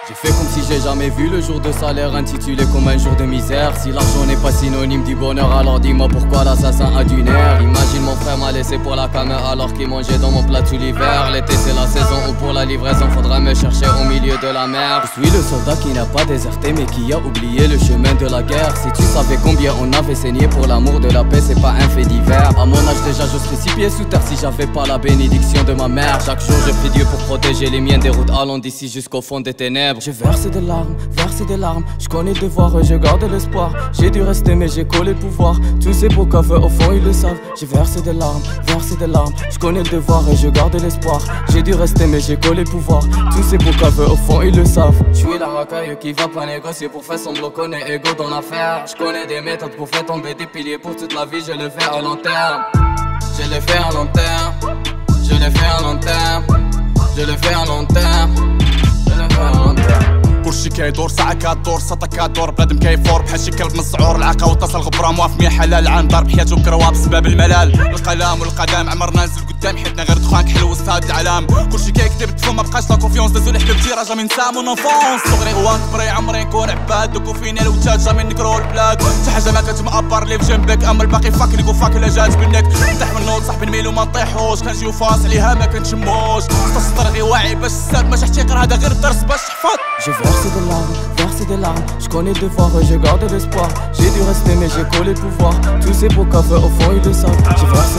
J'ai fait comme si j'ai jamais vu le jour de salaire intitulé comme un jour de misère. Si l'argent n'est pas synonyme du bonheur, alors dis-moi pourquoi l'assassin a du nerf. Imagine mon frère m'a laissé pour la caméra alors qu'il mangeait dans mon plat tout l'hiver. L'été c'est la saison où pour la livraison faudra me chercher au milieu de la mer. Je suis le soldat qui n'a pas déserté mais qui a oublié le chemin de la guerre. Si tu savais combien on avait saigné pour l'amour de la paix, c'est pas un fait divers. À mon âge déjà je serais 6 pieds sous terre si j'avais pas la bénédiction de ma mère. Chaque jour je prie Dieu pour protéger les miens des routes allant d'ici jusqu'au fond des ténèbres. J'ai versé des larmes, je connais le devoir et je garde l'espoir. J'ai dû rester mais j'ai collé le pouvoir. Tous ces beaux cafés au fond ils le savent. J'ai versé des larmes, je connais le devoir et je garde l'espoir. J'ai dû rester mais j'ai collé le pouvoir. Tous ces beaux cafés au fond ils le savent. Je suis la racaille qui va pas négocier pour faire semblant qu'on est égaux dans l'affaire. Je connais des méthodes pour faire tomber des piliers pour toute la vie, je le fais à long terme. Je le fais à long terme, je le fais à long terme, je le fais à long terme, je le fais à long terme. كلشي كيدور ساعة كدور سطا كدور بنادم كيفور بحال شي كلب من السعور. العاقة واتصل الغبرة موافمية حلال عن ضرب حياته كروها بسبب الملال. القلم والقدم عمرنا نزل قدام حيتنا غير دخان كحل وسط هاد العالم. كلشي كيكتب تفهم مبقاش لا كونفيونس. دازو لي حبيبتي راه جامي نسى مون انفونس. صغري هو كبري عمري نكون عباد دوكو فينا الوتاد جامي نكرو البلاد. شي حاجة ما كتمأبر لي في جنبك اما الباقي فاك ليكو فاك لا جات منك. نطيح من النوض صاحبي نميلو ما نطيحوش كنجيو فاص عليها ما كنتشموش. خص غير واعي باش الساد ماشي احتقار هذا غير الدرس باش تحفظ. J'ai versé des larmes, je connais le devoir et je garde l'espoir. J'ai dû rester mais j'ai collé le pouvoir. Tous ces beaux cafés au fond ils le savent. J'ai versé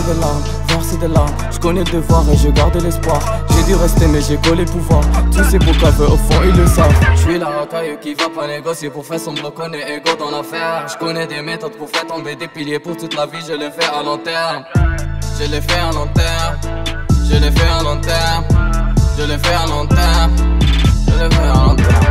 des larmes, je connais le devoir et je garde l'espoir. J'ai dû rester mais j'ai collé le pouvoir. Tous ces beaux cafés au fond ils le savent. Je suis la racaille qui va pas négocier pour faire semblant qu'on est égaux dans l'affaire. Je connais des méthodes pour faire tomber des piliers pour toute la vie, je le fais à long terme. Je le fais à long terme, je le fais à long terme, je le fais à long terme.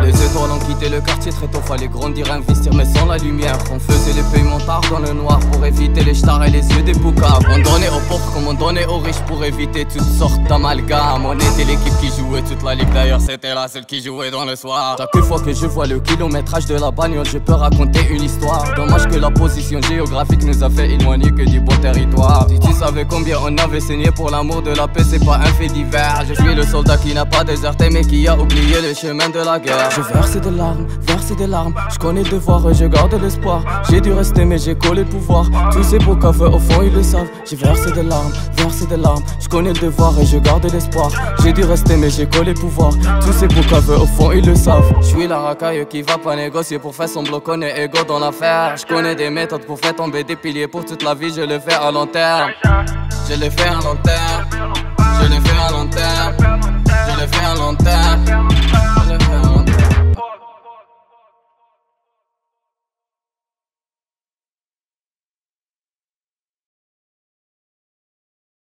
Les étoiles ont quitté le quartier très tôt, fallait grandir, investir mais sans la lumière. On faisait les paiements tard dans le noir pour éviter les stars et les yeux des boucaves. On donnait aux pauvres comme on donnait aux riches pour éviter toutes sortes d'amalgames. On était l'équipe qui jouait toute la ligue, d'ailleurs c'était la seule qui jouait dans le soir. Chaque fois que je vois le kilométrage de la bagnole, je peux raconter une histoire. Dommage que la position géographique nous a fait éloigner que du bon territoire. Si tu savais combien on avait saigné pour l'amour de la paix, c'est pas un fait divers. Je suis le soldat qui n'a pas déserté mais qui a oublié le chemin de la guerre. J'ai versé des larmes, je connais le devoir et je garde l'espoir. J'ai dû rester mais j'ai collé le pouvoir. Tous ces beaux cafés au fond ils le savent. J'ai versé des larmes, je connais le devoir et je garde l'espoir. J'ai dû rester mais j'ai collé le pouvoir. Tous ces beaux cafés au fond ils le savent. Je suis la racaille qui va pas négocier pour faire semblant qu'on est égaux dans l'affaire. Je connais des méthodes pour faire tomber des piliers pour toute la vie, je le fais à long terme. Je le fais à long terme, je le fais à long terme.